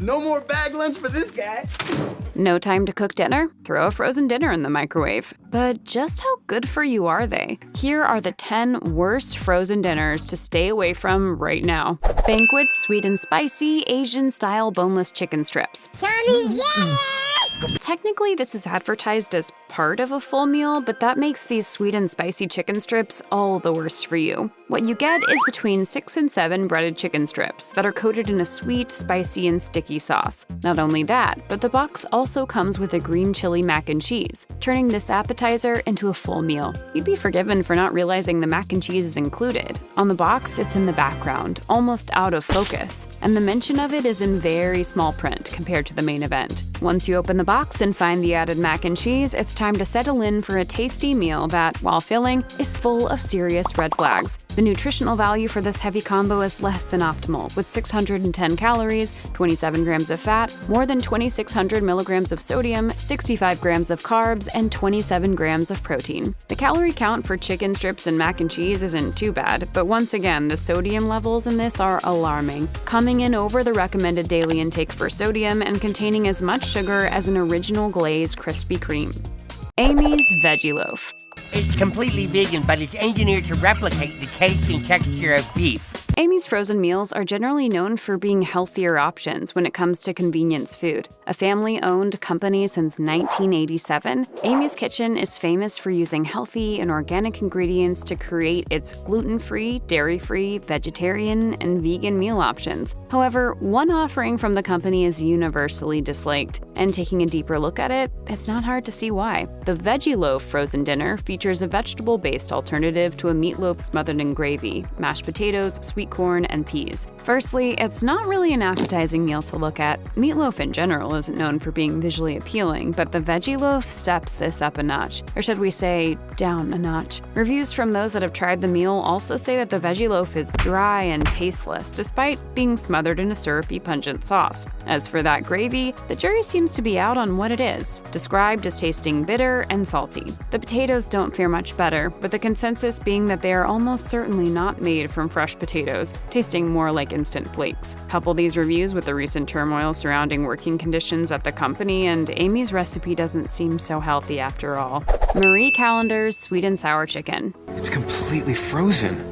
No more bag lunch for this guy. No time to cook dinner? Throw a frozen dinner in the microwave. But just how good for you are they? Here are the 10 worst frozen dinners to stay away from right now. Banquet sweet and spicy Asian-style boneless chicken strips. Technically, this is advertised as part of a full meal, but that makes these sweet and spicy chicken strips all the worse for you. What you get is between 6 and 7 breaded chicken strips that are coated in a sweet, spicy, and sticky sauce. Not only that, but the box also comes with a green chili mac and cheese, turning this appetizer into a full meal. You'd be forgiven for not realizing the mac and cheese is included. On the box, it's in the background, almost out of focus, and the mention of it is in very small print compared to the main event. Once you open the box and find the added mac and cheese, it's time to settle in for a tasty meal that, while filling, is full of serious red flags. The nutritional value for this heavy combo is less than optimal, with 610 calories, 27 grams of fat, more than 2,600 milligrams of sodium, 65 grams of carbs, and 27 grams of protein. The calorie count for chicken strips and mac and cheese isn't too bad, but once again, the sodium levels in this are alarming, coming in over the recommended daily intake for sodium and containing as much sugar as an original glazed Krispy Kreme. Amy's Veggie Loaf. It's completely vegan, but it's engineered to replicate the taste and texture of beef. Amy's frozen meals are generally known for being healthier options when it comes to convenience food. A family-owned company since 1987, Amy's Kitchen is famous for using healthy and organic ingredients to create its gluten-free, dairy-free, vegetarian, and vegan meal options. However, one offering from the company is universally disliked, and taking a deeper look at it, it's not hard to see why. The Veggie Loaf frozen dinner features a vegetable-based alternative to a meatloaf smothered in gravy, mashed potatoes, sweet corn, and peas. Firstly, it's not really an appetizing meal to look at. Meatloaf in general isn't known for being visually appealing, but the Veggie Loaf steps this up a notch, or should we say, down a notch. Reviews from those that have tried the meal also say that the Veggie Loaf is dry and tasteless, despite being smothered in a syrupy, pungent sauce. As for that gravy, the jury seems to be out on what it is, described as tasting bitter and salty. The potatoes don't fare much better, with the consensus being that they are almost certainly not made from fresh potatoes, tasting more like instant flakes. Couple these reviews with the recent turmoil surrounding working conditions at the company, and Amy's recipe doesn't seem so healthy after all. Marie Callender's Sweet and Sour Chicken. It's completely frozen.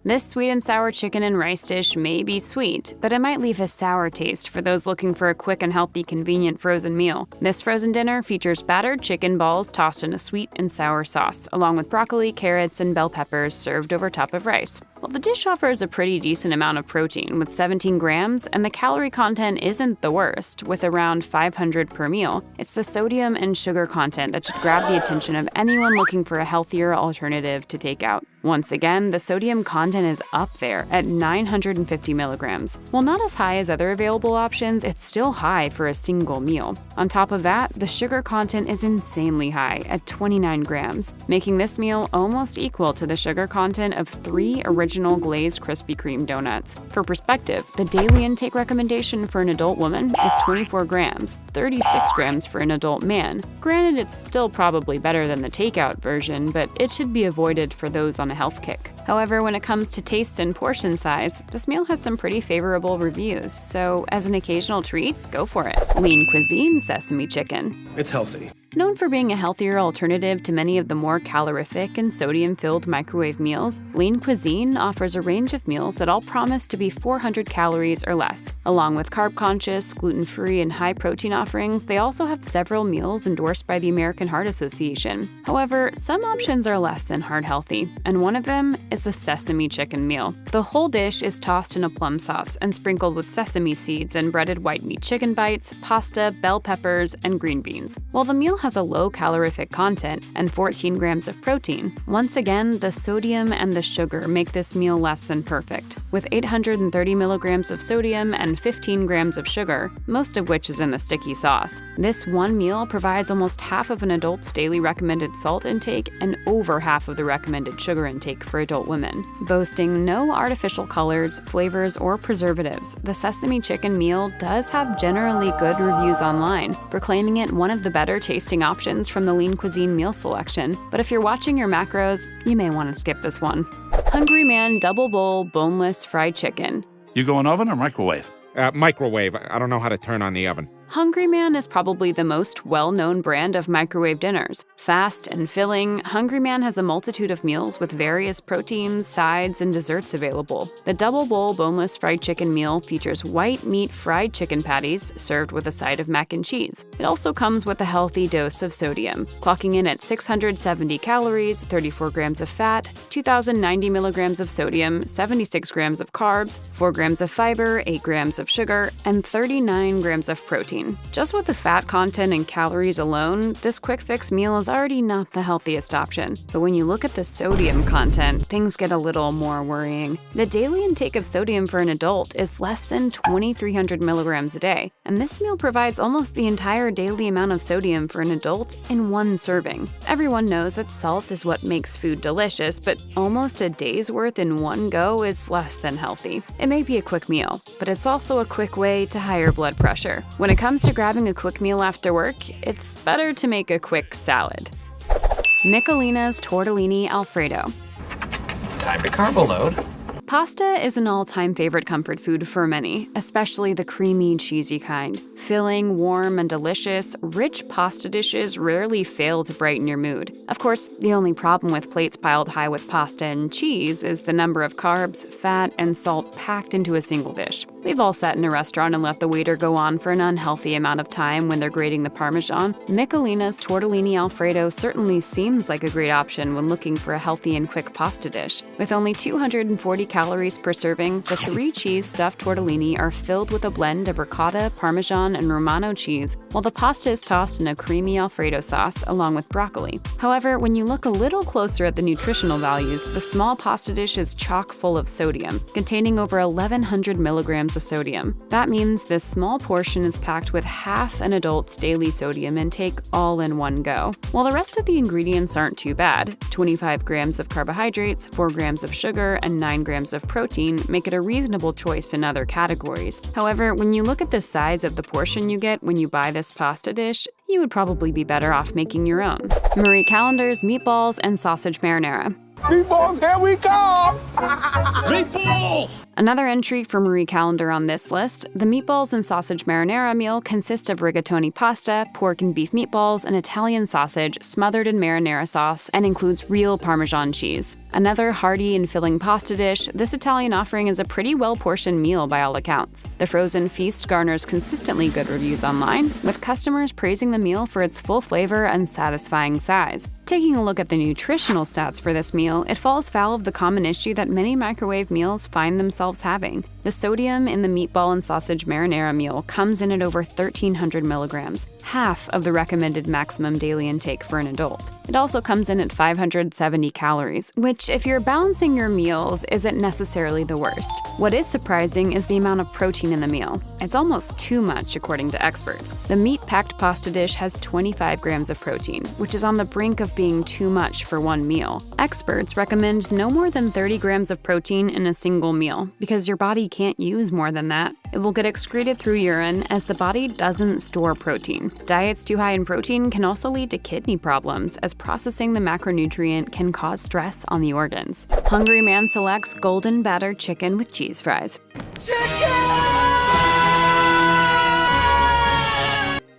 This sweet and sour chicken and rice dish may be sweet, but it might leave a sour taste for those looking for a quick and healthy, convenient frozen meal. This frozen dinner features battered chicken balls tossed in a sweet and sour sauce, along with broccoli, carrots, and bell peppers served over top of rice. Well, the dish offers a pretty decent amount of protein, with 17 grams, and the calorie content isn't the worst, with around 500 per meal. It's the sodium and sugar content that should grab the attention of anyone looking for a healthier alternative to take out. Once again, the sodium content is up there at 950 milligrams. While not as high as other available options, it's still high for a single meal. On top of that, the sugar content is insanely high at 29 grams, making this meal almost equal to the sugar content of 3 original glazed Krispy Kreme donuts. For perspective, the daily intake recommendation for an adult woman is 24 grams, 36 grams for an adult man. Granted, it's still probably better than the takeout version, but it should be avoided for those on a health kick. However, when it comes to taste and portion size, this meal has some pretty favorable reviews, so as an occasional treat, go for it. Lean Cuisine Sesame Chicken. It's healthy. Known for being a healthier alternative to many of the more calorific and sodium-filled microwave meals, Lean Cuisine offers a range of meals that all promise to be 400 calories or less. Along with carb-conscious, gluten-free, and high-protein offerings, they also have several meals endorsed by the American Heart Association. However, some options are less than heart-healthy, and one of them is the Sesame Chicken meal. The whole dish is tossed in a plum sauce and sprinkled with sesame seeds and breaded white meat chicken bites, pasta, bell peppers, and green beans. While the meal has a low calorific content and 14 grams of protein. Once again, the sodium and the sugar make this meal less than perfect, with 830 milligrams of sodium and 15 grams of sugar, most of which is in the sticky sauce. This one meal provides almost half of an adult's daily recommended salt intake and over half of the recommended sugar intake for adult women. Boasting no artificial colors, flavors, or preservatives, the Sesame Chicken meal does have generally good reviews online, proclaiming it one of the better tasting options from the Lean Cuisine meal selection, but if you're watching your macros, you may want to skip this one. Hungry Man Double Bowl Boneless Fried Chicken. You going oven or microwave? Microwave. I don't know how to turn on the oven. Hungry Man is probably the most well-known brand of microwave dinners. Fast and filling, Hungry Man has a multitude of meals with various proteins, sides, and desserts available. The double bowl boneless fried chicken meal features white meat fried chicken patties served with a side of mac and cheese. It also comes with a healthy dose of sodium, clocking in at 670 calories, 34 grams of fat, 2,090 milligrams of sodium, 76 grams of carbs, 4 grams of fiber, 8 grams of sugar, and 39 grams of protein. Just with the fat content and calories alone, this quick fix meal is already not the healthiest option. But when you look at the sodium content, things get a little more worrying. The daily intake of sodium for an adult is less than 2,300 milligrams a day, and this meal provides almost the entire daily amount of sodium for an adult in one serving. Everyone knows that salt is what makes food delicious, but almost a day's worth in one go is less than healthy. It may be a quick meal, but it's also a quick way to higher blood pressure. When it comes to grabbing a quick meal after work, it's better to make a quick salad. Michelina's Tortellini Alfredo. Time to carbo load. Pasta is an all-time favorite comfort food for many, especially the creamy, cheesy kind. Filling, warm, and delicious, rich pasta dishes rarely fail to brighten your mood. Of course, the only problem with plates piled high with pasta and cheese is the number of carbs, fat, and salt packed into a single dish. We've all sat in a restaurant and let the waiter go on for an unhealthy amount of time when they're grating the Parmesan. Michelina's Tortellini Alfredo certainly seems like a great option when looking for a healthy and quick pasta dish. With only 240 calories per serving, the 3-cheese stuffed tortellini are filled with a blend of ricotta, Parmesan, and Romano cheese, while the pasta is tossed in a creamy Alfredo sauce along with broccoli. However, when you look a little closer at the nutritional values, the small pasta dish is chock full of sodium, containing over 1,100 milligrams of sodium. That means this small portion is packed with half an adult's daily sodium intake all in one go. While the rest of the ingredients aren't too bad, 25 grams of carbohydrates, 4 grams of sugar, and 9 grams of protein make it a reasonable choice in other categories. However, when you look at the size of the portion you get when you buy this pasta dish, you would probably be better off making your own. Marie Callender's Meatballs and Sausage Marinara. Meatballs, here we come! Meatballs! Another entry for Marie Callender on this list, the Meatballs and Sausage Marinara meal consists of rigatoni pasta, pork and beef meatballs, and Italian sausage smothered in marinara sauce and includes real Parmesan cheese. Another hearty and filling pasta dish, this Italian offering is a pretty well-portioned meal by all accounts. The frozen feast garners consistently good reviews online, with customers praising the meal for its full flavor and satisfying size. Taking a look at the nutritional stats for this meal, it falls foul of the common issue that many microwave meals find themselves having. The sodium in the meatball and sausage marinara meal comes in at over 1,300 milligrams, half of the recommended maximum daily intake for an adult. It also comes in at 570 calories, which, if you're balancing your meals, isn't necessarily the worst. What is surprising is the amount of protein in the meal. It's almost too much, according to experts. The meat-packed pasta dish has 25 grams of protein, which is on the brink of being too much for one meal. Experts recommend no more than 30 grams of protein in a single meal, because your body can't use more than that. It will get excreted through urine as the body doesn't store protein. Diets too high in protein can also lead to kidney problems, as processing the macronutrient can cause stress on the organs. Hungry Man selects golden battered chicken with cheese fries.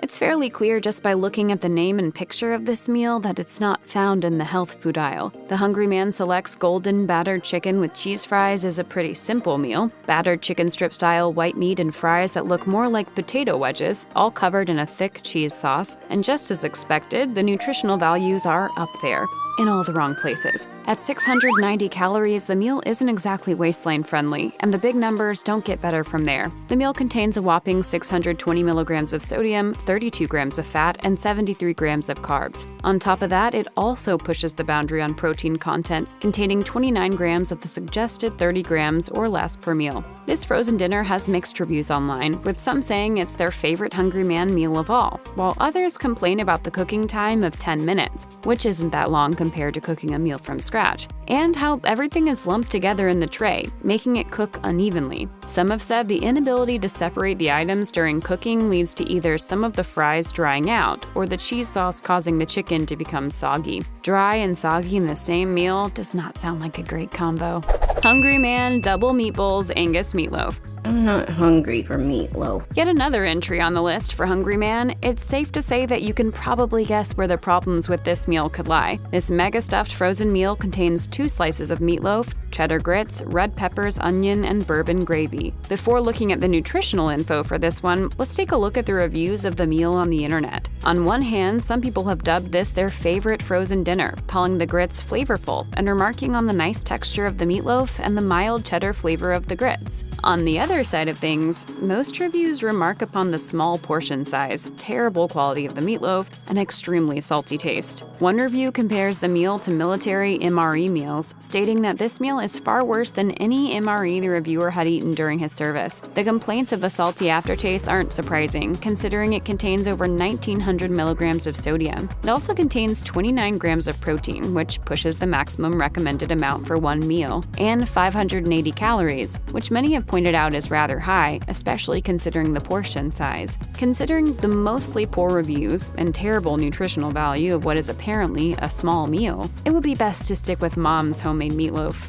It's fairly clear just by looking at the name and picture of this meal that it's not found in the health food aisle. The Hungry Man selects golden battered chicken with cheese fries is a pretty simple meal. Battered chicken strip style white meat and fries that look more like potato wedges, all covered in a thick cheese sauce. And just as expected, the nutritional values are up there, in all the wrong places. At 690 calories, the meal isn't exactly waistline friendly, and the big numbers don't get better from there. The meal contains a whopping 620 milligrams of sodium, 32 grams of fat, and 73 grams of carbs. On top of that, it also pushes the boundary on protein content, containing 29 grams of the suggested 30 grams or less per meal. This frozen dinner has mixed reviews online, with some saying it's their favorite Hungry Man meal of all, while others complain about the cooking time of 10 minutes, which isn't that long compared to cooking a meal from scratch, and how everything is lumped together in the tray, making it cook unevenly. Some have said the inability to separate the items during cooking leads to either some of the fries drying out or the cheese sauce causing the chicken to become soggy. Dry and soggy in the same meal does not sound like a great combo. Hungry Man Double Meatballs Angus Meatloaf. I'm not hungry for meatloaf. Yet another entry on the list for Hungry Man. It's safe to say that you can probably guess where the problems with this meal could lie. This mega stuffed frozen meal contains 2 slices of meatloaf, cheddar grits, red peppers, onion, and bourbon gravy. Before looking at the nutritional info for this one, let's take a look at the reviews of the meal on the internet. On one hand, some people have dubbed this their favorite frozen dinner, calling the grits flavorful and remarking on the nice texture of the meatloaf and the mild cheddar flavor of the grits. On the other side of things, most reviews remark upon the small portion size, terrible quality of the meatloaf, and extremely salty taste. One review compares the meal to military MRE meals, stating that this meal is far worse than any MRE the reviewer had eaten during his service. The complaints of the salty aftertaste aren't surprising, considering it contains over 1,900 milligrams of sodium. It also contains 29 grams of protein, which pushes the maximum recommended amount for one meal, and 580 calories, which many have pointed out is rather high, especially considering the portion size. Considering the mostly poor reviews and terrible nutritional value of what is apparently a small meal, it would be best to stick with Mom's homemade meatloaf.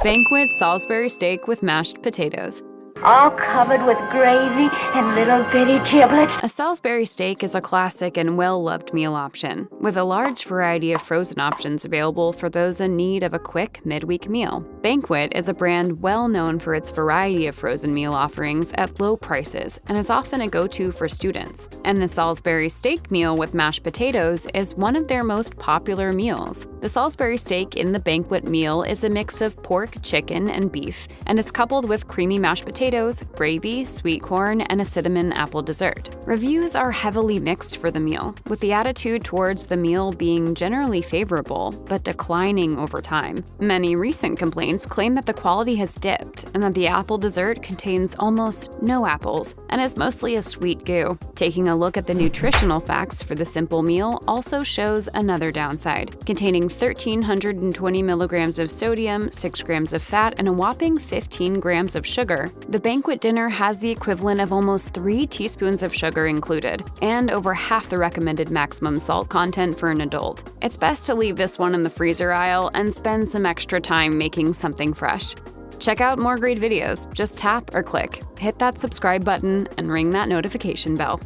Banquet Salisbury steak with mashed potatoes. All covered with gravy and little bitty giblets. A Salisbury steak is a classic and well-loved meal option, with a large variety of frozen options available for those in need of a quick midweek meal. Banquet is a brand well known for its variety of frozen meal offerings at low prices and is often a go-to for students. And the Salisbury steak meal with mashed potatoes is one of their most popular meals. The Salisbury steak in the Banquet meal is a mix of pork, chicken, and beef, and is coupled with creamy mashed potatoes, gravy, sweet corn, and a cinnamon apple dessert. Reviews are heavily mixed for the meal, with the attitude towards the meal being generally favorable, but declining over time. Many recent complaints claim that the quality has dipped and that the apple dessert contains almost no apples and is mostly a sweet goo. Taking a look at the nutritional facts for the simple meal also shows another downside, containing 1,320 milligrams of sodium, 6 grams of fat, and a whopping 15 grams of sugar. The Banquet dinner has the equivalent of almost 3 teaspoons of sugar included, and over half the recommended maximum salt content for an adult. It's best to leave this one in the freezer aisle and spend some extra time making something fresh. Check out more great videos. Just tap or click, hit that subscribe button, and ring that notification bell.